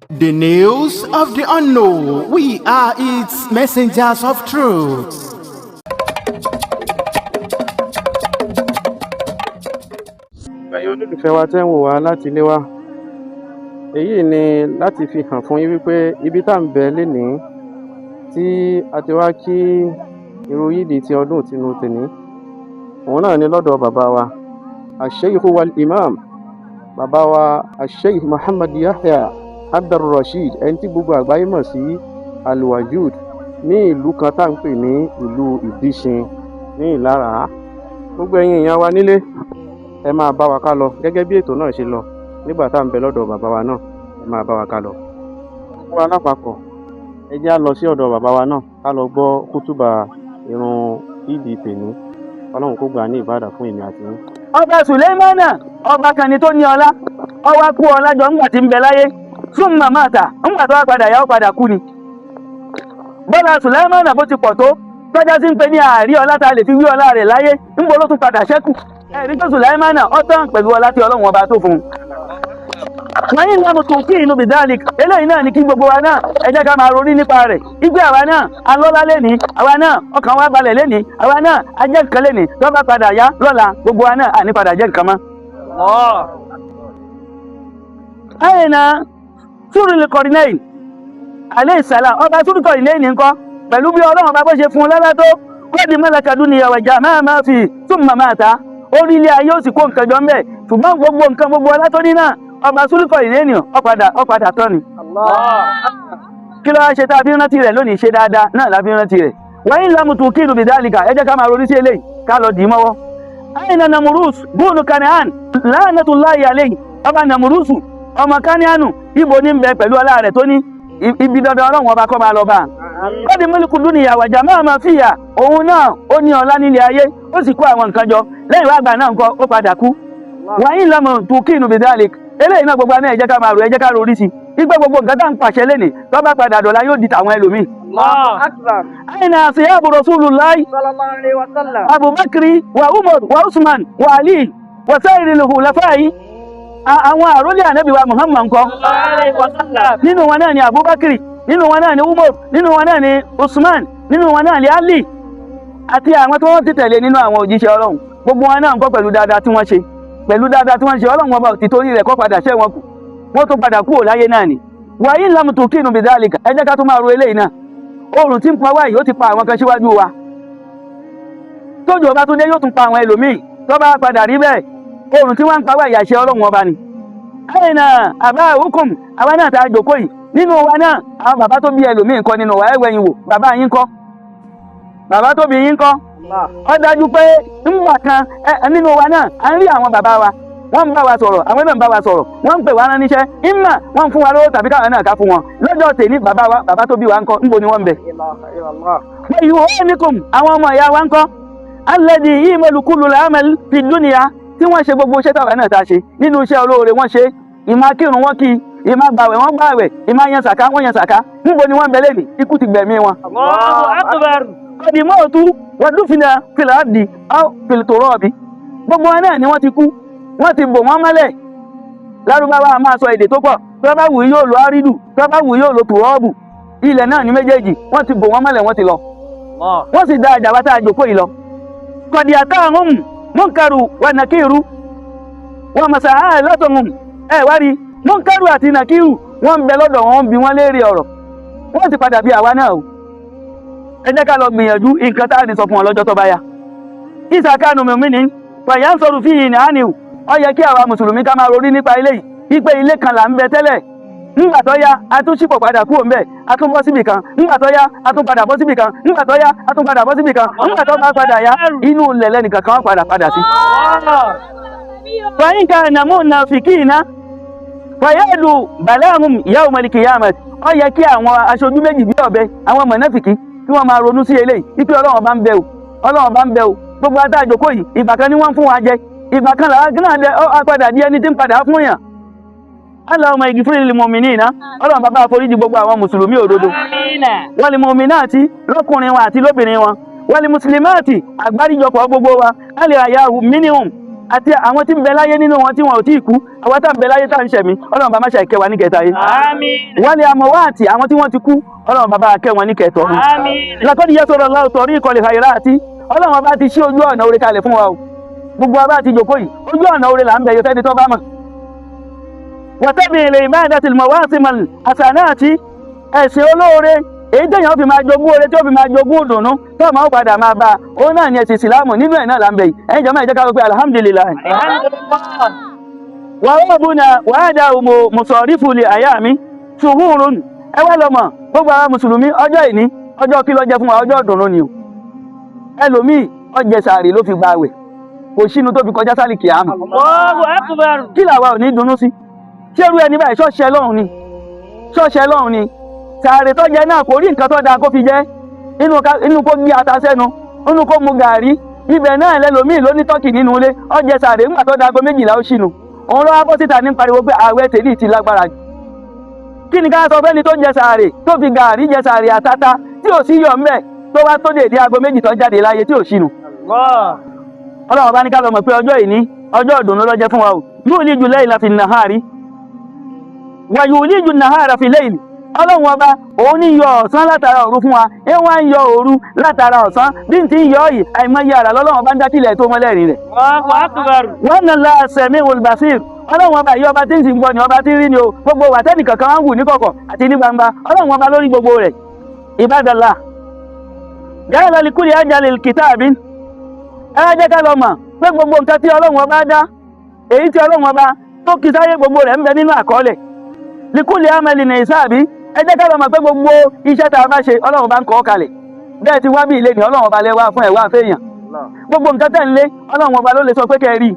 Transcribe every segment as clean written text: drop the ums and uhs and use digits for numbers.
The news of the unknown. We are its messengers of truth. Ẹ̀yin olólùfẹ́ wa tẹ́ ń wò wá láti ilé wa. Èyí ni láti fi hàn fún yín wípé ibi tá ń bẹ lénìí tí a ti wá kí irú yídì ti ọdún ìtúnu tèní. Òun náà ni lọ́dọ̀ bàbá wa Al-Sheikh wal Imam, bàbá wa Al-Sheikh Muhammad Yahya Abdul-Rashid, ẹni tí gbogbo àgbáyé mọ̀ sí Al-Wajud, ní ìlú kan tá ń pè ní ìlú Ìdíṣin ní Ìlara. Gbogbo ẹ̀yin èèyàn wa nílé, ẹ máa bá wa ká lọ gẹ́gẹ́ bí ètò náà ṣe lọ nígbà tá ń bẹ lọ́dọ̀ bàbá wa náà. Ẹ máa bá wa ká lọ. Fún wa lápapọ̀, ẹ jẹ́ á lọ sí ọ̀dọ̀ bàbá wa náà ká lọ gbọ́ kútúbà ìrun ìdí tèní. Ọlọ́run kó gbà ní ìbádà fún èmi àti yín. Ọba Sùlẹ́mánà, ọba kan ni tó ní ọlá, ọwá kú ọlá jọ ńgbà tí ń bẹ láyé, súnmọ́ máta, ńgbà tó wá padà yá ó padà kú ni. Bọ́lá Sùlẹ́mánà bó ti pọ̀ tó, tọ́já sí ń pe ní àárí ọlá ta lè fi wí ọlá rẹ̀ láyé, ńbo ló tún padà ṣẹ́kù. Ẹ̀rí tó Sùlẹ́mánà ó tán pẹ̀lú ọlá tí Ọlọ́run ọba tó fún un. Wọ́n yìí lọ́mọ tó kí inú bìdálì, eléyìí náà ni kí gbogbo wa náà ẹ jẹ́ ká máa ronú nípa rẹ̀. Igbe àwa náà alọ́lá lénìí, àwa náà ọkàn wa balẹ̀ lénìí, àwa náà ajẹ́ nǹkan lénìí, tó bá padà yá lọ́la gbogbo wa náà àní padà jẹ́ nǹkan mọ́. Àyìnà Súrùl Kọ̀rìnẹ́yìn alayhi salam, ọba Súrùl Kọ̀rìnẹ́yìn ńkọ́ pẹ̀lú bí Ọlọ́run ọba bó ṣe fún un lọ́lá tó kọ́ọ̀dì mọ́lẹ́ka dúnìyà wàjà máa fi súnmọ́ máa ta. Orí ilé ayé ó sì kó nǹkan jọ ńbẹ̀, ṣùgbọ́n gbogbo nǹkan gbogbo ọlá tó ní náà ọba Súrùl Kọ̀rìnẹ́yìn ó padà tán ni. Kí ló wá ṣe tá a fi ń rántí rẹ̀ lónìí? Ṣe dáadáa náà la fi ń rántí rẹ̀. Wa in lam tuqiru bidhalika, ẹ jẹ́ ká máa ronú sí eléyìí ká lọ dì í mọ́wọ́. Àyìnà Namurus bùnú Kanaan la'natullahi alayhi, ọba Namurusu ọmọ Kanianu, ibo ní ń bẹ pẹ̀lú ọlá rẹ̀ tó ní ibi dandan Ọlọ́run ọba kọ́ máa lọ bá. Kọ́ọ̀dì mulku dunya wa jamaa ma fiha, òun náà ó ní ọlá nílé ayé, ó sì kó àwọn nǹkan jọ, lẹ́yìn wá àgbà náà nǹkan ó padà kú. Wa in lam tuqiru bidhalika, eléyìí náà gbogbo àná ẹ jẹ́ ká máa rò, ẹ jẹ́ ká rorí sí igbe gbogbo nǹkan tá ń pàṣẹ lénìí tó bá padà dọ̀la yóò di tàwọn ẹlòmíì. Àyìnà ashabu Rasulullahi sallallahu alaihi wasallam, Abubakri wa Umar wa Usman wa Ali wa sairil khulafai, àwọn àrólé ànábì wa Muhammad ńkọ́. Nínú wọn náà ni Abubakri, nínú wọn náà ni Umar, nínú wọn náà ni Usman, nínú wọn náà ni Ali, àti àwọn tí wọ́n ti tẹ̀lé nínú àwọn òjíṣẹ́ Ọlọ́run. Gbogbo wọn náà ńkọ́ pẹ̀lú dáadáa tí wọ́n ṣe, pẹ̀lú dáadáa tí wọ́n ṣe Ọlọ́run ọba ti torí rẹ̀ kọ́ padà ṣẹ́ wọn kù, wọ́n tó padà kúrò láyé náà ni. Wa in lam tuqinu bidhalika, ẹ jẹ́ ká tó máa ro eléyìí náà. Oòrùn tí ń pa wáyìí ó ti pa àwọn kan síwájú wa, tójò ọba tó dé yóò tún pa àwọn ẹlòmíì. Tó bá padà rí bẹ́ẹ̀, oòrùn tí wọ́n ń pa wáyìí àṣẹ Ọlọ́run ọba ni. Àyìnà aba'ukum, àwa náà tá a jòkó yìí, nínú wa náà àwọn bàbá tó bí ẹlòmíì ńkọ́ nínú wa, ẹ̀wẹ̀ yìí wò bàbá yín ńkọ́, bàbá tó bí yín ńkọ́. Ó dájú pé ńgbà kan nínú wa náà à ń rí àwọn bàbá wa, wọ́n ń bá wa sọ̀rọ̀, àwọn náà ń bá wa sọ̀rọ̀, wọ́n ń pè wá ránníṣẹ́, ìmọ̀ wọ́n ń fún wa lówó tàbí káwọn náà ká fún wọn. Lọ́jọ́ tèmi bàbá wa, bàbá tó bí wa ńkọ́, ńbo ni wọ́n ń bẹ? Wa yu'minukum, àwọn ọmọ ìyá wa ńkọ́, alladhi ya'malu kullal amal fi dunya, tí wọ́n ṣe gbogbo iṣẹ́ táwa náà ta ṣe nínú iṣẹ́ olóore wọ́n ṣe, ìmá kírun wọ́n kí, ìmá gbàwẹ̀ wọ́n gbàwẹ̀, ìmá yan sàká wọ́n yan sàká. Ńbo ni wọ́n ń bẹ lẹ́nìí? Ikú ti gbẹ̀mí wọn. Allahu akbar. Qad mautu wa dufina fil ardi aw fil turabi, gbogbo wọn náà ni wọ́n ti kú, wọ́n ti bò wọ́n mọ́lẹ̀. Lárúbáwá a máa sọ èdè tó pọ̀, tó bá wù yóò lo árídù, tó bá wù yóò lo tùrọ́ọ̀bù. Ilẹ̀ náà ní méjèèjì, wọ́n ti bò wọ́n mọ́lẹ̀, wọ́n ti lọ. Wọ́n sì da àjàwá tá a jòkó yìí lọ. Qad atahum munkaru wa nakiru wa masa'alatuhum, ẹ wá rí munkaru àti nakiru wọ́n ń bẹ lọ́dọ̀ wọn bí wọ́n léèrè ọ̀rọ̀, wọ́n ti padà bí àwa náà o. Ẹ jẹ́ ká lọ gbìyànjú nǹkan tá a ní sọ fún wọn lọ́jọ́ tó bá yá. Isa kanu mu'minin fayansaru fihi na'aniu, ó yẹ kí àwa mùsùlùmí ká máa rorí nípa eléyìí, ipe ilé kan là ń bẹ tẹ́lẹ̀, nígbà tó yá a tún ṣípò padà kúrò ńbẹ̀, a tún bọ́ síbì kan, nígbà tó yá a tún padà bọ́ síbì kan, nígbà tó yá a tún padà bọ́ síbì kan, nígbà tó bá padà yá inú ilẹ̀ lẹ́nìkan kan padà sí. Fa in kana munafiqina fayadu balahum yawmal qiyamah, ó yẹ kí àwọn aṣojú méjì bí ọ̀bẹ, àwọn mọ̀nàfìkì, kí wọ́n máa ronú sí eléyìí, ipe Ọlọ́run bá ń bẹ o, Ọlọ́run bá ń bẹ o. Gbogbo adájòkó yìí ìgbà kan ni wọ́n fún wa jẹ, ìgbà kan làwọn náà dẹ padà di ẹni tí ń padà fún yàn. Allahumma ighfir lil mu'minina, Ọlọ́run bàbá àforíjì gbogbo àwọn mùsùlùmí òdodo. Wal mu'minati, lọ́kùnrin wọn àti lóbìnrin wọn. Wal muslimati, àgbáríjọpọ̀ gbogbo wa. Al-ahyahu minhum, àti àwọn tí ń bẹ láyé nínú wọn tí wọn ò tí ì kú àwọn tá ń bẹ láyé tá ń ṣẹ̀mí ọlọ́run bá má ṣe kẹ́ wa ní kẹta yìí. wọ́n ní amọ̀wáàtì àwọn tí wọ́n ti kú ọlọ́run bá bá kẹ́ wọn ní kẹtọ́. laqad yassara Allahu tariqal khayrati ọlọ́run bá ti ṣí ojú ọ̀nà oore kalẹ̀ fún wa o gbogbo wa bá ti jòkó yìí ojú ọ̀nà oore là ń bẹ yọ fẹ́ni tó bá mọ̀. watabi' li ibadatil mawasimal hasanati ẹ̀sìn olóore èyí téèyàn fi máa jogún oore tí ó fi máa jogún ìdùnnú tó máa padà máa bá òun náà ni ẹ̀sìn ìsìlámù nínú ẹ̀ náà là ń bẹ yìí ẹ̀yin jàmáà ẹ jẹ́ ká wí pé alhamdulilayi. wà á bú na wà á dá musarifu li ayami shuhurun ẹ wá lọ mọ̀ gbogbo àwọn mùsùlùmí ọjọ́ ìní ọjọ́ kí ló jẹ́ fún wa ọjọ́ ìdùnnú ni o ẹlòmíì ọjẹ sàárì ló fi gbààwẹ̀ kò sínú tó fi kọjá sálì kìámù. kí làwa ò ní dunnú sí ṣé irú ẹni báyìí ṣọ́ọ̀ṣẹ́ lọ́hùn ni sàárè tó jẹ náà kò rí nǹkan tó dáa kó fi jẹ inú kó gbé ata sẹ́nu inú kó mu gàrí ibẹ̀ náà lẹ́lòmíì ló ní tọ́kì nínú ilé ọjẹ sàárè ńgbà tó dáago 12 ó ṣìnù òun lọ́wọ́ bọ́ síta ní pariwo pé ààwẹ̀ tèmi ti lágbára jù kí ni ká sọ fẹ́ni tó jẹ sàárè tó fi gàrí jẹ sàárè àtàtà tí ò sí yọ̀ ńbẹ̀ tó wá tó dèdè aago 2 tó jáde láyé tí ò ṣìnù. ọlọ́run bá ní ká lọ mọ̀ pé ọjọ́ ìní ọjọ́ ìdùnnú ló jẹ́ fún wa o yuliju layla fi nahari wa yuliju nahara fi layli ọlọ́run ọba òun ní yọ ọ̀sán látara òru fún wa ẹ wá ń yọ òru látara ọ̀sán bí n ti ń yọ yìí àìmọye ara lọ́lọ́run ọba ń dá kílẹ̀ tó mọ́lẹ́rìn rẹ̀. wọ́n nà la sami'ul basir ọlọ́run ọba yìí ọba tí ń sì ń gbọ́ ni ọba tí ń rí ni o gbogbo wà tẹ́nì kankan wá ń wù ní kọ̀kọ̀ àti ní gbangba ọlọ́run ọba lórí gbogbo rẹ̀. ibadallah ja'ala li kulli ajalin kitabin ẹ jẹ́ ká lọ mọ̀ pé gbogbo nǹkan tí ọlọ́run ọba dá èyí tí ọlọ́run ọba tó kì sáyé gbogbo rẹ̀ ń bẹ nínú àkọọ́lẹ̀ li kulli amalin hisabi ẹ jẹ́ ká lọ mọ̀ pé gbogbo iṣẹ́ tá a bá ṣe ọlọ́run bá ń kọ kalẹ̀ bẹ́ẹ̀ ti wá bí ilé ni ọlọ́run ọba lẹ́wà fún ẹ̀wà fẹ́yàn gbogbo nǹkan tẹ̀ ń lé ọlọ́run ọba ló lè sọ pé kẹ́ ẹ rí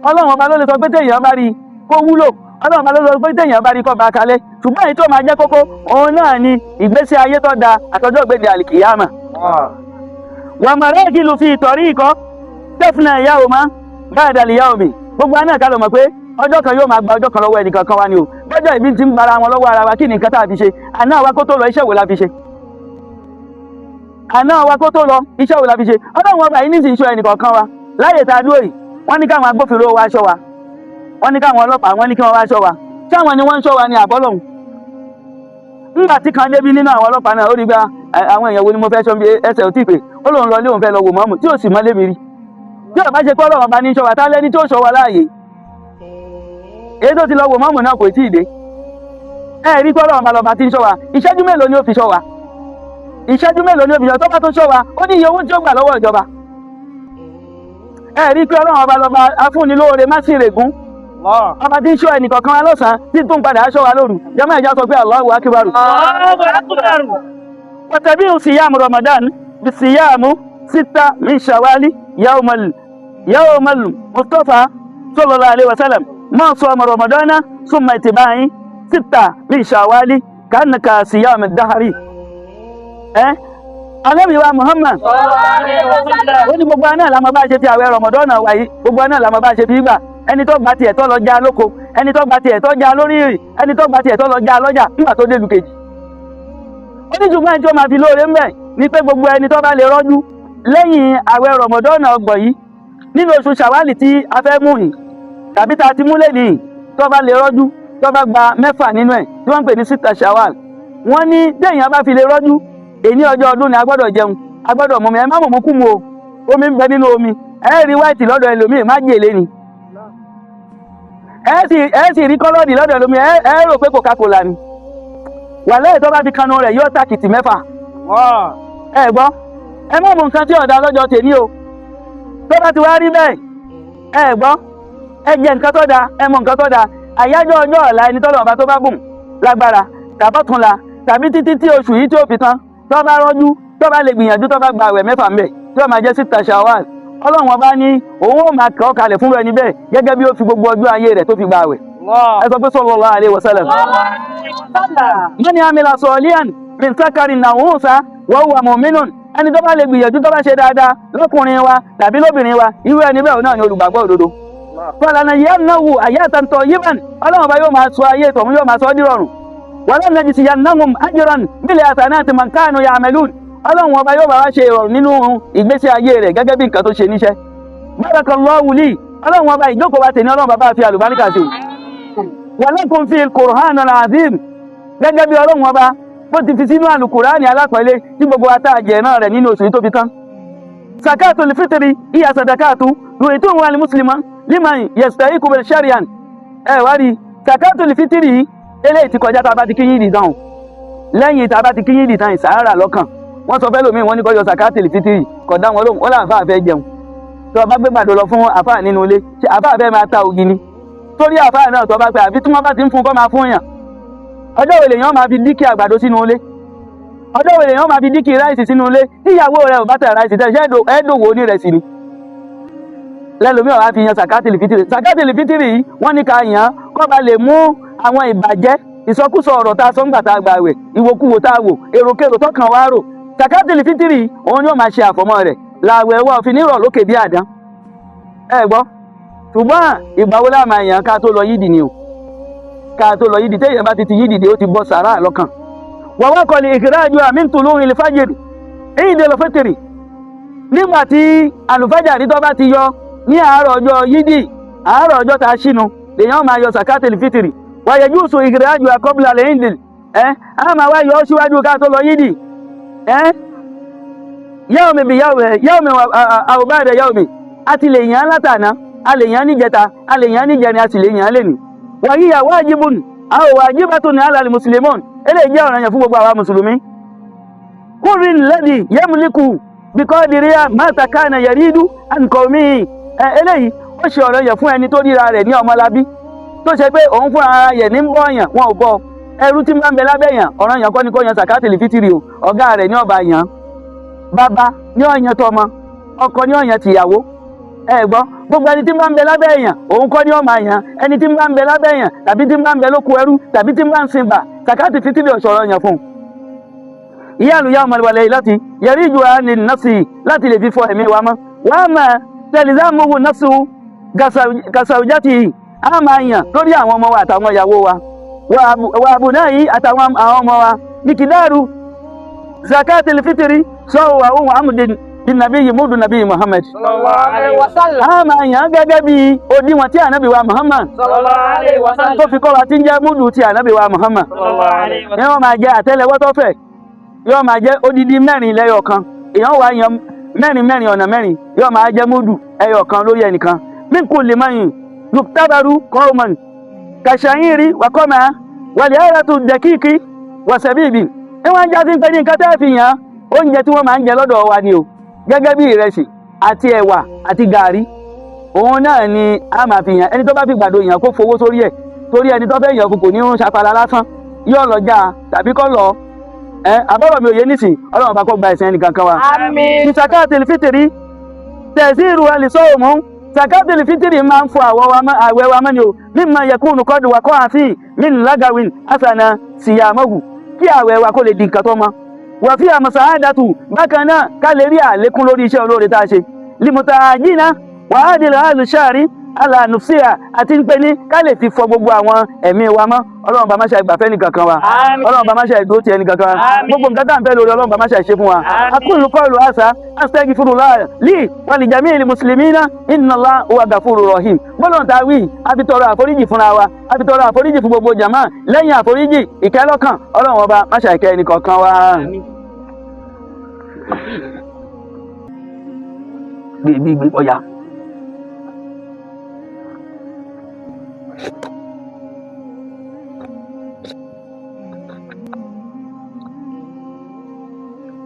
ọlọ́run ọba ló lè sọ pé téèyàn bá rí kó wúlò ọlọ́run ọba ló lè sọ pé téèyàn bá rí kó bá kalẹ̀ ṣùgbọ́n èyí tó máa jẹ́ kókó òun náà ni ìgbésí ayé tó da àtọjọ́ gbèdé àlìkìyàmà. wà maragilu fi tariqa tafna yawma ba'da al-yawmi gbogbo aná ká lọ mọ̀ pé ọjọ́ kan yóò máa gba ọjọ́ kan lọ́wọ́ ẹnìkan kan wá ni o lọ́jọ́ ìbí ti ń bara wọn lọ́wọ́ ara wa kí ni nǹkan tá a fi ṣe àná wa kó tó lọ iṣẹ́ wo la fi ṣe àná wa kó tó lọ iṣẹ́ wo la fi ṣe ọlọ́run ọba yìí ní sì ń ṣọ́ ẹnìkan kan wa láyè tá a dúró yìí wọ́n ní káwọn agbófinró wa ṣọ́ wa wọ́n ní káwọn ọlọ́pàá wọ́n ní kí wọ́n wá ṣọ́ wa ṣé àwọn ni wọ́n ń ṣọ́ wa ni àbọ́lọ́hún ńgbà tí kan débi nínú àwọn ọlọ́pàá náà ó rí gba àwọn èèyàn wo ni mo fẹ́ ṣọ́ bí ẹsẹ̀ ò tí pé ó lóun lọ lé òun fẹ́ lọ wò mọ́mù tí ò sì mọ́ lébi rí tí ọba ṣe pé ọlọ́run ọba ní ṣọ́ wa tá lẹ́ni tí ó ṣọ́ wa láàyè èyí tó ti lọ wò mọ́mù náà kò tí ì dé ẹ rí pé ọlọ́run ọba lọ́ba tí ń ṣọ́ wa ìṣẹ́jú mélòó ni ó fi ṣọ́ wa ìṣẹ́jú mélòó ni ó fi ṣọ́ tó bá tó ṣọ́ wa ó ní iye owó tí ó gbà lọ́wọ́ ìjọba ẹ rí pé ọlọ́run ọba lọ́ba afúnilóore má sí règún ọba tí ń ṣọ́ ẹnìkọ̀ọ̀kan wa lọ́sàn-án tí tó ń padà ṣọ́ wa lóru jàmáà ìjà sọ pé Allahu akbar. watabi'u siyam Ramadan bi siyamu 6 min Shawwal yawmal Mustafa sallallahu alaihi wasallam ma sama Ramadana summa ittiba'i 6 min Shawwal kanaka siyam ad-dahri. Ànábì wa Muhammad ó ní gbogbo aná làmọ́ bá ṣe fi àwẹ̀ Ramadan wáyé gbogbo aná làmọ́ bá ṣe fi gbà ẹni tó gba tiẹ̀ tó lọ já lóko ẹni tó gba tiẹ̀ tó já lórí ìrìn ẹni tó gba tiẹ̀ tó lọ já lọ́jà nígbà tó délu kejì. ó ní ṣùgbọ́n ẹni tí ó máa fi lóore ń bẹ̀ ni pé gbogbo ẹni tó bá lè rọ́jú lẹ́yìn àwẹ̀ Ramadan ọgbọ̀n yìí nínú oṣù Ṣàwálì tí a fẹ́ mú yìí tàbí tá a ti mú lẹ́nìí tó bá lè rọ́jú tó bá gba 6 nínú ẹ̀ tí wọ́n ń pè ní 6 Ṣàwálì wọ́n ní téèyàn bá fi lè rọ́jú èní ọjọ́ ọdún ni a gbọ́dọ̀ jẹun a gbọ́dọ̀ mú mi ẹ má mú kú mu o omi ń bẹ nínú omi ẹ rí white lọ́dọ̀ ẹlòmíì má jèlé ni ẹ sì rí kọ́lọ́ọ̀dì lọ́dọ̀ ẹlòmíì ẹ rò pé Coca-Cola ni wàlẹ́ tó bá fi kanu rẹ̀ yóò tàkìtì 6 ẹ gbọ́ ẹ má mú nǹkan tí ọ̀dà lọ́jọ́ tèmi o tó bá ti wá rí bẹ́ẹ̀ ẹ gbọ́ ẹ jẹ nǹkan tó dáa ẹ mọ nǹkan tó dáa àyájọ́ ọjọ́ ọ̀la ẹni tọ́lọ̀ ọba tó bá bùn lágbára tàbọ̀túnla tàbí títí tí oṣù yìí tí ó fi tán tó bá rọ́jú tó bá lè gbìyànjú tó bá gba àwẹ̀ 6 ńbẹ̀ tí ó máa jẹ́ 6 Ṣawwal ọlọ́run ọba ní òun ó máa kọ́ kalẹ̀ fún ẹni bẹ́ẹ̀ gẹ́gẹ́ bí ó fi gbogbo ọjọ́ ayé rẹ̀ tó fi gba àwẹ̀. ẹ sọ pé sallallahu alaihi wasallam. man amila salihan min dhakarin aw untha wa huwa mu'minun ẹni tó bá lè gbìyànjú tó bá ṣe dáadáa lọ́kùnrin wa tàbí lóbìnrin wa irú ẹni bẹ́ẹ̀ náà ni olùgbàgbọ́ òdodo. falanahyiyannahu hayatan tayyiban ọlọ́run ọba yóò máa sọ ayé tọ̀hún yóò máa sọ ọ́ dìrọ̀rùn walanajziyannahum ajran bil hasanati man kanu ya'malun ọlọ́run ọba yóò bá wá ṣe ìrọ̀rùn nínú ìgbésí ayé rẹ̀ gẹ́gẹ́ bí nǹkan tó ṣe níṣẹ́. barakallahu li ọlọ́run ọba ìjókòó wa tèmi ọlọ́run bàbá fi àlùbáríkà sí walakum fil Qur'anil azim gẹ́gẹ́ bí ọlọ́run ọba bó ti fi sínú àlùkùránì alápẹ̀lẹ́ tí gbogbo àtàjẹ̀ náà rẹ̀ nínú oṣù yìí tó fi tán. Zakatul fitri iya sadakatu yu'tuha al muslima liman yastahiqu bil shari'an. Wá rí zakatul fitri eléyìí ti kọjá tá a bá ti kíyìn ìdì dáhùn lẹ́yìn tá a bá ti kíyìn ìdì tán ìsàárà lọ́kàn wọ́n sọ fẹ́ lómi wọ́n ní kó yọ zakatul fitri kò dá wọn lóhùn ó láǹfà fẹ́ jẹun tó bá gbé gbàdo lọ fún àfáà nínú ilé ṣe àfáà fẹ́ máa ta ògì ni torí àfáà náà tó bá pẹ́ àbí tí wọ́n bá ti ń fún kọ́ máa fún yàn ọjọ́ wo lèèyàn máa fi díkì àgbàdo sínú ilé ọjọ́ wo lèèyàn máa fi díkì ráìsì sínú ilé tí ìyàwó rẹ̀ ò bá tẹ̀ ráìsì tẹ̀ ṣẹ́ ẹ̀dòwò onírẹsì ni lẹ́lòmíì ọ̀hún á fi yan sàkátìlì fítìrì yìí wọ́n ní ká yàn án kó ba lè mú àwọn ìbàjẹ́ ìsọkúsọ ọ̀rọ̀ tá a sọ ńgbà tá a gbà wẹ̀ ìwòkuwò tá a wò èròkèrò tọkàn wá rò sàkátìlì fítìrì òun yóò máa ṣe àfọmọ́ rẹ̀ làwẹ̀ wá òfin nírọ̀ lókè bí àdán ẹ gbọ́ ṣùgbọ́n ìgbà wo la máa yàn ká tó lọ yídì ni o ká tó lọ yídì téèyàn bá ti yídì dé ó ti bọ́ sàrà lọ́kàn wọ́n wá kọ́ ni ìkìrájú min tulu'il fajri Eidul Fitri nígbà tí àlùfájàrí tó bá ti yọ ní àárọ̀ ọjọ́ yídì àárọ̀ ọjọ́ tá a ṣínu lèèyàn máa yọ sàkátìlì fítìrì wa yajuzu ìkìrájú qabla al-Eid a máa wá yọ síwájú ká tó lọ yídì yawmi bi yawmi aw ba'da yawmi a ti lè yàn látàná a lè yàn níjẹta a lè yàn níjẹrin a sì lè yàn lẹ́nu wa hiya wajibun aw wajibatun ala al-muslimun eléyìí jẹ́ ọ̀ranyàn fún gbogbo àwa mùsùlùmí kúrin lẹ́dí yẹ́mùlíkù bíkọ́dìríà mátàkánà yẹ̀rídú àǹkọ̀mí eléyìí ó ṣe ọ̀ranyàn fún ẹni tó ríra rẹ̀ ní ọmọlábí tó ṣe pé òun fún ara yẹ̀ ní bọ́ọ̀yàn wọn ò bọ́ ẹrú tí máa ń bẹ lábẹ́ yàn ọ̀ranyàn kọ́ ni kó yan sàkátìlì fítìrì o ọ̀gá rẹ̀ ní ọba yàn bàbá ní ọ̀yàn tọmọ ọkọ ní ọ̀yàn tìyàwó gbọ́ gbogbo ẹni tí máa ń bẹ lábẹ́ èèyàn òun kọ́ ni ó máa yàn ẹni tí máa ń bẹ lábẹ́ èèyàn tàbí tí máa ń bẹ lóko ẹrú tàbí tí máa ń sin bà sàkátì fítìrì ọ̀ṣọ̀rọ̀ yàn fún un. ìyá àlùyá ọmọlúwalẹ̀ yìí láti yẹrí ìjọ àní nọ́ọ̀sì láti lè fi fọ ẹ̀mí wa mọ́ wàá máa tẹ̀lẹ́sàmùwò nọ́ọ̀sù gàṣàwùjátì yìí á máa yàn lórí àwọn ọmọ wa àtàwọn ìyàwó wa wà àbùnà yìí àtàwọn ọmọ wa ní kìdáàrú zakatil fitri sọ́wọ́ àwọn amúdin Nabi Mudu Nabi Muhammad sallallahu alaihi wasallam máa yàn gẹ́gẹ́ bí òdiwọ̀n tí ànábì wa Muhammad sallallahu alaihi wasallam tó fi kọ́ wa tí ń jẹ́ múdù tí ànábì wa Muhammad sallallahu alaihi wasallam yóò máa jẹ́ àtẹ́lẹwọ́ tó fẹ̀ yóò máa jẹ́ odidi mẹ́rin lẹ́yọ̀ kan èèyàn wá yan mẹ́rin ọ̀nà mẹ́rin yóò máa jẹ́ múdù ẹyọ kan lórí ẹnìkan min kulli man yuktabaru qauman kashayiri wa qama wal ayatu dakiki wa sabibi wọ́n já sí pé ní nǹkan tẹ́ fi yàn oúnjẹ tí wọ́n máa ń jẹ lọ́dọ̀ wa ni o gẹ́gẹ́ bí ìrẹsì àti ẹ̀wà àti gàrí òun náà ni a máa fi yàn ẹni tó bá fi gbàdo yàn kó fowó sórí ẹ̀ torí ẹni tó fẹ́ yàn kò ní ń ṣapala lásán yóò lọ já tàbí kọ́ lọ àbọ̀rọ̀ mi ò yé nísìn ọlọ́run bá kọ́ gba ẹ̀sìn ẹnìkan kan wa. àmín. ní sàkáàtìlì fítìrì tẹ̀síìrù ẹlẹ́sọ̀ọ̀mù sàkáàtìlì fítìrì máa ń fọ àwẹ̀ wa mọ́ni o mímọ yẹkùnù kọ́dù wà kọ́ àfin min lágàwìn àsànà síyàmọ́hù kí àwẹ̀ wa kó lè di nǹkan tó mọ́ wà fí àmọ̀sá àdàtù bákan náà ká lè rí àlékún lórí iṣẹ́ olóore tá a ṣe limuta àjínà wà á dìrò àlùsáàrí alànùfíà àti ń pè ní ká lè fi fọ gbogbo àwọn ẹ̀mí wa mọ́ ọlọ́run bá má ṣe ìgbàfẹ́ nìkankan wa ọlọ́run bá má ṣe ìdúró ti ẹnìkankan wa gbogbo nǹkan tá à ń fẹ́ lórí ọlọ́run bá má ṣe ṣe fún wa aqulu qawlu hadha astaghfirullah li wa li jami'il muslimina inna Allaha huwa ghafurur rahim gbọ́dọ̀ ta wí àfi tọrọ àforíjì fúnra wa àfi tọrọ àforíjì fún gbogbo jàmáà lẹ́yìn àforíjì ìkẹ́lọ́kàn ọlọ́run ọba má ṣe ìkẹ́ ẹnìkankan wa. Gbígbí ọ̀yà.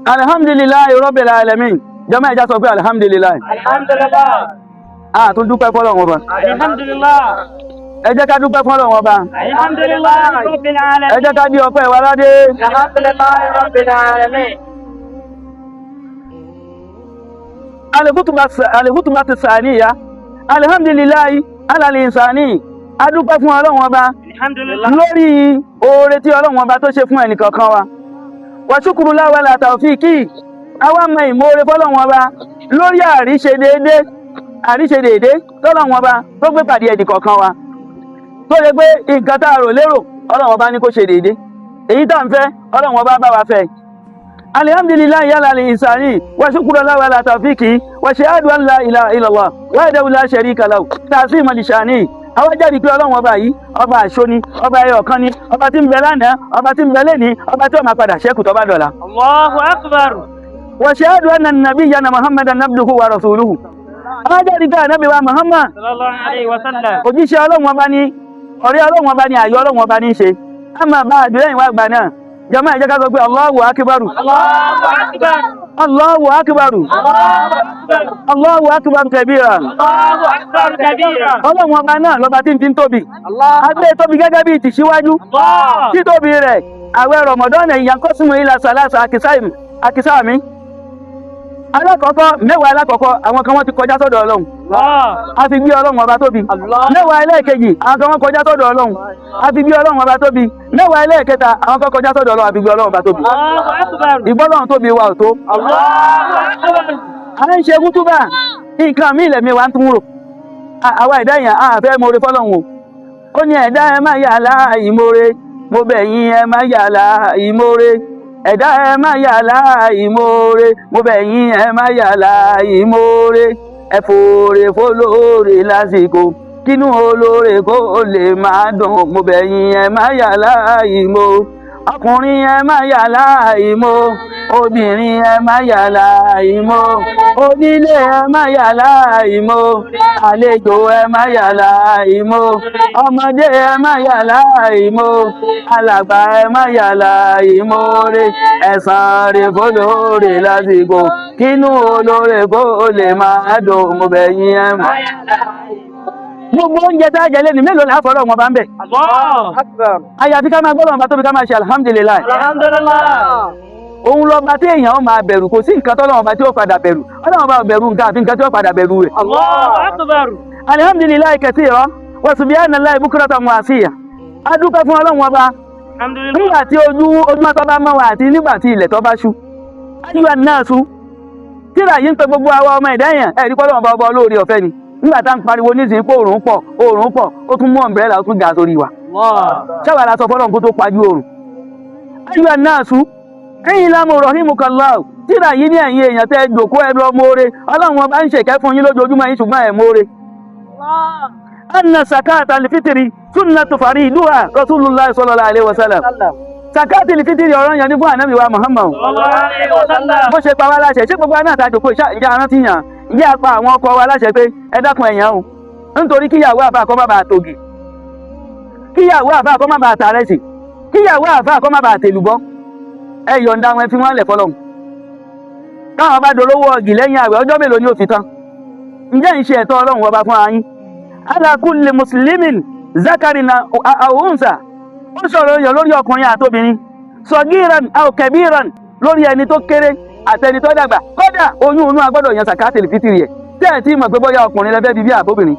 Alhamdulillahi Rabbil alamin. Jàmáà ìjà sọ pé alhamdulillah. alhamdulillah Tún dúpẹ́ fọ́lọ́run ọba. alhamdulillah Ẹ jẹ́ ká dúpẹ́ fọ́lọ́run ọba. alhamdulillah rabbil alamin Ẹ jẹ́ ká dí ọpẹ́ wa ládé. alhamdulillah rabbil alamin Al-khutbah as-saniyah. Alhamdulillahi ala al-insani. A dúpẹ́ fún Ọlọ́run ọba alhamdulillah lórí oore tí Ọlọ́run ọba tó ṣe fún ẹnìkọ̀ọ̀kan wa. Wa shukru lahu ala tawfiqi. Àwa mọ ìmoore fọ́lọ́run ọba lórí àríṣe déédé tọ́lọ́run ọba tó gbé pàdé ẹnìkọ̀ọ̀kan wa. Tó lè pé nǹkan tá a rò lérò Ọlọ́run ọba ní kó ṣe déédé. Èyí tá ń fẹ́ Ọlọ́run ọba bá wa fẹ́. alhamdulillahi ala al-ihsani wa shukran lahu ala tawfiqi wa shahadu an la ilaha illallah wahdahu la sharika lahu ta'zima li shani àwa jẹ́rìí pé Ọlọ́run ọba yìí ọba àṣọni ọba ẹyọ kan ni ọba tí ń bẹ lánàá ọba tí ń bẹ lẹ́ni ọba tí ó máa padà ṣẹ́kù tó bá dọ̀la. Allahu akbar. wa shahadu anna nabiyyana muhammadan abduhu wa rasuluhu àwa jẹ́rìí pé ànábì wa muhammad Sallallahu alayhi wa sallam. òjíṣẹ́ Ọlọ́run ọba ni ọ̀rẹ́ Ọlọ́run ọba ni àyọ Ọlọ́run ọba ní í ṣe àmọ́ bá àdúrẹ́yìn wá gbà náà jàmáà ẹ jẹ́ ká sọ pé Allahu akbaru Allahu akbar. Allahu akbaru Allahu akbar kabira Allahu akbar kabira. Ọlọ́run ọba náà lọ́ba tí ń fi ń tóbi agbé tóbi gẹ́gẹ́ bí ìtìsíwájú Allah. títóbi rẹ̀ àwẹ̀ Ramadan yankosimu ila salasa akisáàmì alákọ̀ọ́kọ́ mẹ́wàá alákọ̀ọ́kọ́ àwọn kan wọ́n ti kọjá sọ́dọ̀ Ọlọ́run Allah. a fi gbé Ọlọ́run ọba tóbi mẹ́wàá ẹlẹ́ẹ̀kejì àwọn kan wọ́n kọjá sọ́dọ̀ Ọlọ́run a fi gbé Ọlọ́run ọba tóbi mẹ́wàá ẹlẹ́ẹ̀kẹta àwọn kan kọjá sọ́dọ̀ Ọlọ́run a fi gbé Ọlọ́run ọba tóbi Allahu akbar. ìgbọ́lọ́run tóbi wa ò tó Allahu akbar. a ń ṣe kútúbà nǹkan mí ilẹ̀ mi wa ń tún rò àwa ẹ̀dá èèyàn a fẹ́ mọ̀ọ́rẹ́ fọ́lọ́run o ó ní ẹ̀dá ẹ má yà láìmoore mo bẹ̀ yín ẹ má yà láìmoore ẹ̀dá ẹ má yà láìmoore mo bẹ̀ yín ẹ má yà láìmoore ẹ fòrè fólóore lásìkò kínú olóore kó lè máa dùn mo bẹ̀ yín ẹ má yà láìmo ọkùnrin ẹ má yà láìmo obìnrin ẹ má yà láìmo onílé ẹ má yà láìmo àlejò ẹ má yà láìmo ọmọdé ẹ má yà láìmo alàgbà ẹ má yà láìmo re ẹ̀san rẹ̀ fólóore lásìkò kínú olóore kó lè máa dùn mo bẹ̀ yín ẹ má yà láìmo. Gbogbo oúnjẹ tá a jẹ lẹ́nu mélòó la fọ́lọ́ wọn bá ń bẹ̀. Allahu akbar. Àyàfi ká máa gbọ́dọ̀ bá tóbi ká máa ṣe alhamdulillah. Alhamdulillah. Òun lọ bá tí èèyàn ó máa bẹ̀rù kò sí nǹkan tọ́lọ́wọ́n bá tí ó padà bẹ̀rù. Ọlọ́wọ́n bá bẹ̀rù nǹkan àfi nǹkan tí ó padà bẹ̀rù rẹ̀. Allahu akbar. Alhamdulillah kathira wa subhanallahi bukratan wa asiya. A dúpẹ́ fún Ọlọ́run ọba Alhamdulillah. nígbà tí ojúmọ́ tó bá mọ́ wa àti nígbà tí ilẹ̀ tó bá ṣú. Ayúwa náà ṣú. Tíra yìí ń pe gbogbo àwa ọmọ ẹ̀dá èèyàn ẹ̀rí pé Ọlọ́run bá ọba olóore ọ̀fẹ́ ni. Nígbà tá ń pariwo nísìnyí pé òòrùn pọ̀ ó tún mú ọ̀mbrẹ́là ó tún ga sórí wa. Ṣáwà la sọ fọ́lọ́run kó tó pajú òòrùn. Ayúwa náà ṣú. Ẹ̀yin lámù rahimukallahu tíra yìí ní ẹ̀yin èèyàn tẹ́ jòkó ẹ lọ mọ́ọ́rẹ́ Ọlọ́run ọba ń ṣèkẹ́ fún yín lójoojúmọ́ yín ṣùgbọ́n ẹ̀ mọ́ọ́rẹ́. Anna sakata al-fitri sunnatu fariduha Rasulullah sallallahu alaihi wasallam. Sakati al-fitri ọ̀rọ̀ yẹn ní fún Ànábì wa Muhammad. Sallallahu alayhi wa sallam. Bó ṣe pa wá láṣẹ ṣé gbogbo náà ta jòkó ìjà arántí yàn ìyá apá àwọn ọkọ wa láṣẹ pé ẹ dákun ẹ̀yàn o nítorí kíyàwó àbá kọ́ má bàa tògì kíyàwó àbá kọ́ má bàa tàrẹ́sì kíyàwó àbá kọ́ má bàa tèlùbọ́ ẹ yọ̀ǹda wọn fi wọ́n lẹ̀ fọlọ́hun káwọn bá dolówó ọ̀gì lẹ́yìn àwẹ̀ ọjọ́ mélòó ni ó fi tán ǹjẹ́ ń ṣe ẹ̀tọ́ Ọlọ́run ọba fún ayín ala kulli muslimin zakarin aw unsa ó sọ̀rọ̀ yọ lórí ọkùnrin àtobìnrin sọgíran aw kabiran lórí ẹni tó kéré àtẹni tó dàgbà kódà oyún inú agbọ́dọ̀ yan sàkátìlì fítìrì ẹ̀ tẹ́ ẹ̀ tí mọ̀ pé bóyá ọkùnrin lẹ́fẹ́ bíbí àbóbìnrin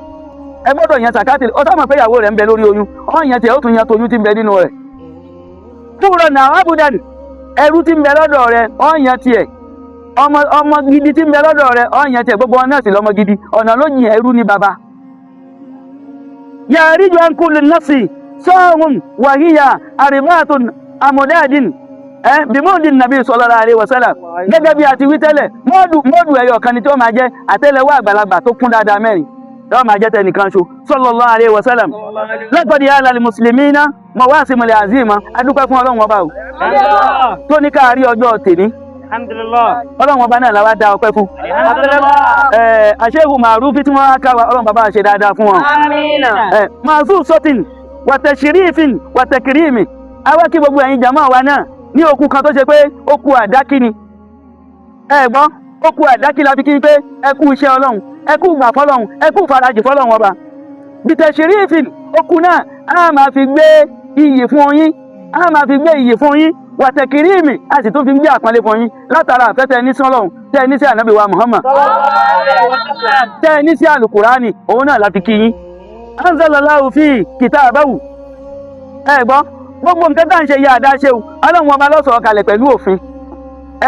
ẹ gbọ́dọ̀ yan sàkátìlì ó sáà mọ̀ pé ìyàwó rẹ̀ ń bẹ lórí oyún ọ̀yàn tiẹ̀ ó tún yan toyún tí ń bẹ nínú rẹ̀ fúnra náà abudan ẹrú tí ń bẹ lọ́dọ̀ rẹ̀ ọ̀yàn tiẹ̀ ọmọ gidi tí ń bẹ lọ́dọ̀ rẹ̀ ọ̀yàn tiẹ̀ gbogbo wọn náà sì lọ́mọ gidi ọ̀nà ló yin ẹrú ní baba. yàríjọ ankulu nafsi sọ́ọ̀hún wàhíyà àrìbáàtún amọ̀dáàdín bimodin nabi sallallahu alaihi wasallam gẹ́gẹ́ bí a ti wí tẹ́lẹ̀ mọ́ọ̀dù ẹyọ kan ni tí ó máa jẹ́ àtẹ́lẹwọ́ àgbàlagbà tó kún dáadáa mẹ́rin tí ó máa jẹ́ tẹnìkan ṣo sallallahu alaihi wasallam laqad ya'la lil muslimina mawasimul azima adúpẹ́ fún Ọlọ́run ọba o tó ní káàrí ọjọ́ tèmi Alhamdulillah. Ọlọ́run ọba náà la wá dá ọpẹ́ fún àṣẹ́hù màrúfí tí wọ́n ká wa Ọlọ́run bàbá ṣe dáadáa fún wọn Amina. màzú sọ́tìn wa tashrifin wa takrimi awẹ́ kí gbogbo ẹ̀yin jàmáà wa náà ní okùn kan tó ṣe pé okùn àdákí ni ẹ̀gbọ́n okùn àdákí la fi kí pé ẹkú iṣẹ́ Ọlọ́run ẹkú gbà fọ́lọ́run ẹkú farajì fọ́lọ́run ọba bitashrifin okùn náà a máa fi gbé iyì fún yín a máa fi gbé iyì fún yín wa takrimi a sì tún fi gbé àpọ́nlé fún yín látara àfẹ́tẹ́ ní sí Ọlọ́run tẹ́ ní sí ànábì wa Muhammad tẹ́ ní sí alukurani òun náà la fi kí yín anzalallahu fi kitabahu ẹ̀gbọ́n gbogbo nǹkan tá ń ṣe yá àdá ṣe o Ọlọ́run ọba ló sọ̀ kalẹ̀ pẹ̀lú òfin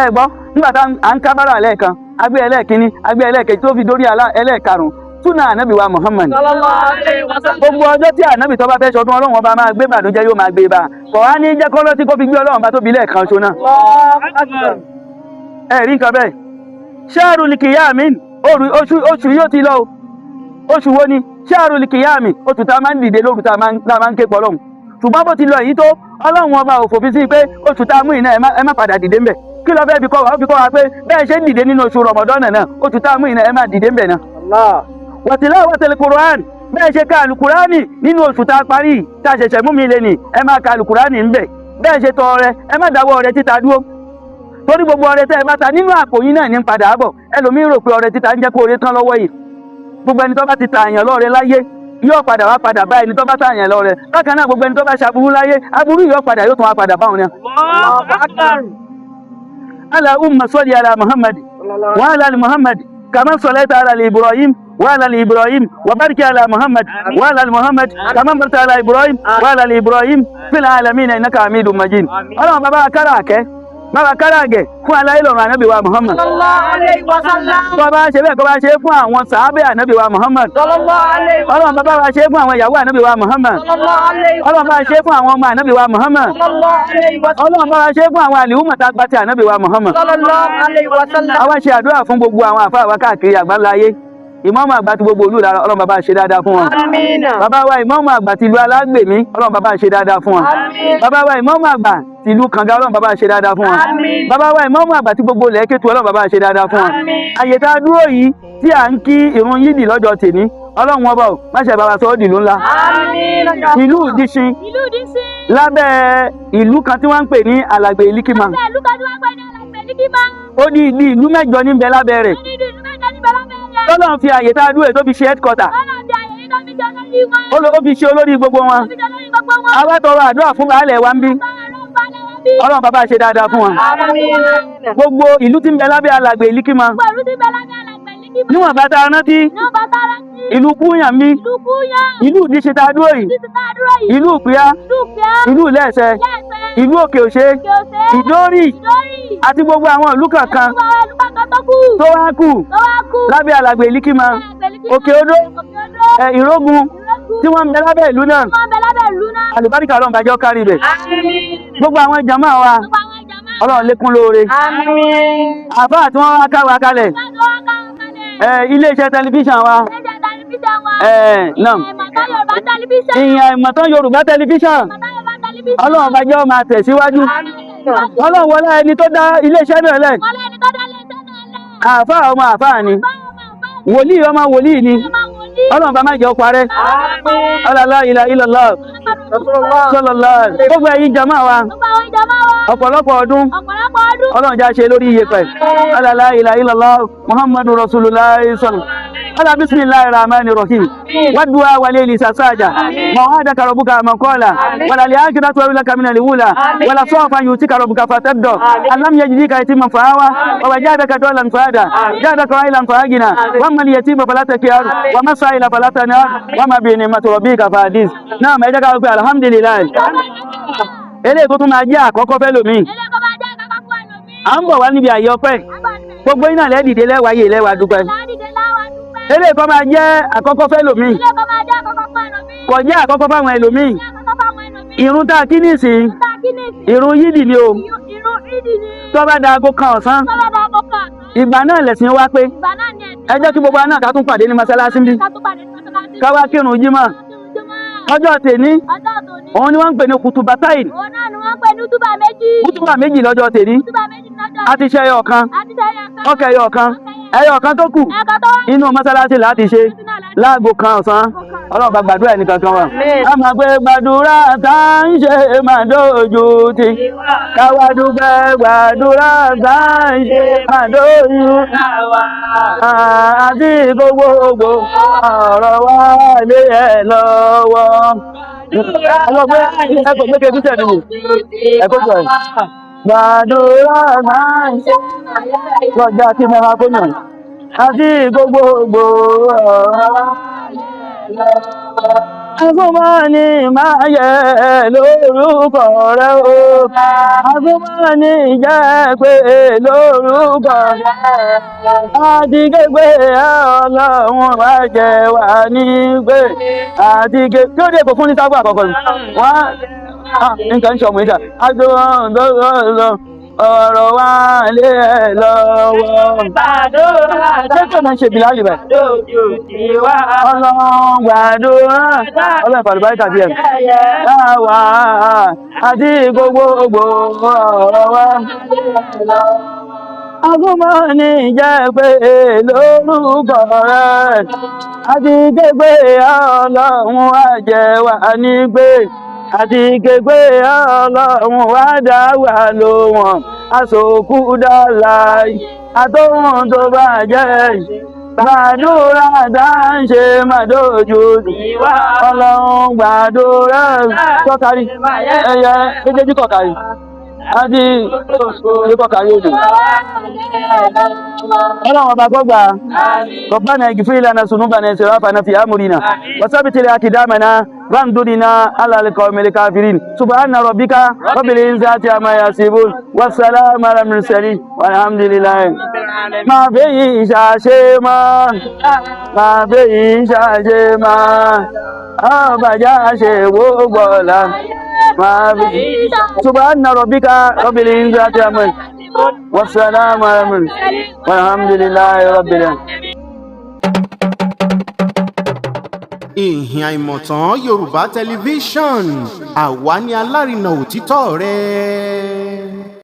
ẹ̀gbọ́n nígbà tá à ń kábàrà lẹ́ẹ̀kan agbé ẹlẹ́ẹ̀kínní agbé ẹlẹ́ẹ̀kejì tó fi dórí ẹlẹ́ẹ̀karùn-ún súnà ànábì wa Muhammad gbogbo ọjọ́ tí ànábì tó bá fẹ́ ṣọdún Ọlọ́run ọba máa gbé bàdújẹ́ yóò máa gbé bá kọ̀ wá ní jẹ́ kọ́lọ́ tí kò fi gbé Ọlọ́run bá tóbi lẹ́ẹ̀kan ṣo náà ẹ̀rí nǹkan bẹ́ẹ̀ ṣáàrù lìkìyàmí oṣù yóò ti lọ oṣù wo ni ṣáàrù lìkìyàmí oṣù tá a máa ń dìde lóru tá a máa ń ké pọ̀ lọ́hùn ṣùgbọ́n bó ti lọ yìí tó ọlọ́run ọba ò fòfin sí pé oṣù tá a mú iná ẹ má padà dìde ńbẹ̀ kí ló fẹ́ fi kọ́ wa ó fi kọ́ wa pé bẹ́ẹ̀ ṣe ń dìde nínú oṣù rọmọdọ́nà náà oṣù tá a mú iná ẹ má dìde ńbẹ̀ náà. wàtílá wàtẹ̀lẹ̀ kùránì bẹ́ẹ̀ ṣe ka àlùkùránì nínú oṣù tá a parí tá a ṣẹ̀ṣẹ̀ mú mi lé ní ẹ má ka àlùkùránì ńbẹ̀ bẹ́ẹ̀ ṣe tọ ọrẹ ẹ má dáwọ́ ọrẹ títa dúró torí gbogbo ọrẹ tẹ́ ẹ bá ta nínú àpò yín náà ní padà bọ̀ ẹlòmíín rò pé ọrẹ títa ń jẹ́ kó oore tán lọ́wọ́ yìí gbogbo ẹni tó bá ti ta àyàn lọ́rẹ láyé yóò padà wá padà bá ẹni tó bá ta àyàn lọ́rẹ bákan náà gbogbo ẹni tó bá ṣaburú láyé aburú yóò tún wá padà báwọn náà. Allahumma salli ala Muhammad wa ala ali Muhammad kama sallaita ala Ibrahim wa ala ali Ibrahim wa barik ala Muhammad wa ala ali Muhammad kama barakta ala Ibrahim wa ala ali Ibrahim fil alamin innaka Hamidum Majid. Ọlọ́run bàbá káràkẹ́ bàbá káràgẹ̀ fún aláìlọ́run ànábì wa Muhammad sallallahu alaihi wasallam. Bàbá ṣe bẹ́ẹ̀ kó bá ṣe fún àwọn sàábẹ́ ànábì wa Muhammad sallallahu alaihi wasallam. Ọlọ́run bàbá wa ṣe fún àwọn ìyàwó ànábì wa Muhammad sallallahu alaihi wasallam. Ọlọ́run bá ṣe fún àwọn ọmọ ànábì wa Muhammad sallallahu alaihi wasallam. Ọlọ́run bá ṣe fún àwọn àlìhùmọ̀ tá a gbà ti ànábì wa Muhammad sallallahu alaihi wasallam. Àwa ṣe àdúrà fún gbogbo àwọn àfáà wa káàkiri àgbáńlá ayé ìmáàmù àgbà tí gbogbo olú lára ọlọ́run bàbá ṣe dáadáa fún wọn. Bàbá wa ìmáàmù àgbà tí ìlú Alágbèmí ọlọ́run bàbá ṣe dáadáa fún wọn. Bàbá wa ìmáàmù àgbà tí ìlú Kànga ọlọ́run bàbá ṣe dáadáa fún wọn. Bàbá wa ìmáàmù àgbà tí gbogbo ilẹ̀ Kétu ọlọ́run bàbá ṣe dáadáa fún wọn. Àyè tá a dúró yìí tí à ń kí ìrun yídì lọ́jọ́ tèmi ọlọ́run ọba ò má ṣe bàbá sọ ọ́ dìlú ńlá. Ìlú Ìdíṣin lábẹ́ ìlú kan tí wọ́n ń pè ní Alàgbé Ìlíkímà. Ó ní ìlú mẹ́jọ níbẹ̀ lábẹ́ rẹ̀. Ọlọ́run fi àyè tá a dúró tó fi ṣe headquarter. Ó fi ṣe olórí gbogbo wọn. Àwa tọrọ àdúrà fún baálẹ̀ wa ń bí. Ọlọ́run bàbá ṣe dáadáa fún wọn. Gbogbo ìlú tí ń bẹ lábẹ́ Alàgbé Ìlíkímà. Níwọ̀n bá ta rántí. Ìlú Kúyàn mi. Ìlú Ìdíṣin tá a dúró yìí. Ìlú Ìpíá. Ìlú Ilé-Ẹ̀sẹ̀. Ìlú Òkè Òṣè. Ìdórì. Àti gbogbo àwọn ìlú kankan tó wá kù lábẹ́ Alàgbé Ìlíkímà. Òkè Odó. Ìrógun tí wọ́n ń bẹ lábẹ́ ìlú náà. Àlùbáríkà Ọlọ́run bá jẹ́ kárí bẹ̀. Gbogbo àwọn jàmáà wa Ọlọ́run lékún lóore. Àfáà tí wọ́n wá ká wa kalẹ̀. Ilé-iṣẹ́ tẹlifíṣàn wa. Ìyẹn Ìmọ̀tán Yorùbá tẹlifíṣàn. Ọlọ́run bá jẹ́ ó máa tẹ̀síwájú. Ọlọ́run wọlé ẹni tó dá ilé-iṣẹ́ náà lẹ̀. Àfáà ọmọ àfáà ni. Wòlíì ọmọ wòlíì ni. Ọlọ́run bá má jẹ́ ó parẹ́. La ilaha illallah. Sallallahu. Gbogbo ẹ̀yin jàmáà wa. Ọ̀pọ̀lọpọ̀ ọdún. Ọlọ́run já ṣe lórí iyẹ̀pẹ̀. La ilaha illallah Muhammadu Rasulullah sallallahu. Ala bismillahir rahmanir rahim. Waddu'a walil sasaja. Ma'adaka rabbuka man qala. Wala li'akhiratu laka min al-ula. Wala sawfa yutika rabbuka fatadda. Alam yajidika yatiman fa'awa. Wa wajadaka dalan fa'ada. Jadaka ailan fa'agina. Wa man yatima fala takyar. Wa masaila fala tanhar. Wa ma bi ni'mati rabbika fahadith. Naam, ẹ jẹ́ ká pé alhamdulillah. Eléyìí tó tún máa jẹ́ àkọ́kọ́ fẹ́ lómi. À ń bọ̀ wá níbi àyè ọpẹ́. Gbogbo iná lẹ́dìdé lẹ́wàáyé lẹ́wàá dúpẹ́. Eléyìí kọ́ máa jẹ́ àkọ́kọ́ fẹ́ lómi. Kò jẹ́ àkọ́kọ́ fáwọn ẹlòmíì. Ìrun tá a kí nísìn. Ìrun yídì ni o. Tó bá da aago kan ọ̀sán. Ìgbà náà lẹ̀sìn wá pé. Ẹ jẹ́ kí gbogbo náà ká tún pàdé ní mọ́sálásí bí. Ká wá kírun jímọ̀. Ọjọ́ tèní. Òun ni wọ́n ń pè ní kùtùbátáìn. Kùtùbà méjì lọ́jọ́ tèní. A ti ṣe ẹyọ kan. Ọkẹ́ ẹyọ kan. Ẹyọ kan tó kù. Inú mọ́sálásí láti ṣe láago kan ọ̀sán. Ọlọ́run bá gbàdúrà ẹni kankan wa. A máa gbé gbàdúrà tá ń ṣe máa dójú ti. Káwá dúpẹ́ gbàdúrà tá ń ṣe máa dójú káwa. Àti gbogbogbò ọ̀rọ̀ wa lé ẹ lọ́wọ́. Ọlọ́gbẹ́ ẹ̀kọ́ gbẹ́kẹ̀ bí tẹ̀lé wò. Ẹ̀kọ́ jọ ẹ̀. Gbàdúrà máa ń ṣe lọ́jà tí mo máa kó yàn. Àti gbogbogbò ọ̀rọ̀ wa Agúnmọ́ni máa yẹ lórúkọ rẹ̀ o. Agúnmọ́ni jẹ́ pé lórúkọ rẹ̀. Àti kégbé Ọlọ́run wá jẹ wà ní gbé. Àti kégbé tí ó dé kò fún ní sábà àkọ́kọ́ ni. Wọ́n nǹkan ń ṣọ̀mù ìṣà. ọ̀rọ̀ wa lé ẹ lọ́wọ́. Gbàdúrà Ṣé kí ọ̀nà ṣe bìlá lìbẹ̀? lójú tiwa. Ọlọ́run gbàdúrà ọlọ́run ìfàlùbáríkà díẹ̀. Láwa àti gbogbogbò ọ̀rọ̀ wa. Agúnmọ́ ní jẹ́ pé lórúkọ rẹ̀ àti kégbé ọlọ́run àjẹwà ní gbé àti kégbé ọlọ́run wá dá wà lóhùn aṣòkú dọ́là àtòhun tó bá jẹ́ gbàdúrà tá ń ṣe má dojú tiwa. Ọlọ́run gbàdúrà kọ́kárí ẹyẹ méjèèjì kọ́kárí àti kọ́kárí odò. Ọlọ́run ọba gbọ́gbà ربنا اغفر لنا ذنوبنا وإسرافنا في أمرنا وثبت أقدامنا وانصرنا على القوم الكافرين سبحان ربك رب العزة عما يصفون والسلام على المرسلين والحمد لله ما في شاشما ما في شاشما أبجا شيوغولا ما في سبحان ربك رب العزة عما والسلام على المرسلين والحمد لله رب العالمين. Ìhìn àìmọ̀tán Yorùbá tẹlifíṣọ̀n àwa ni alárinà òtítọ́ rẹ̀.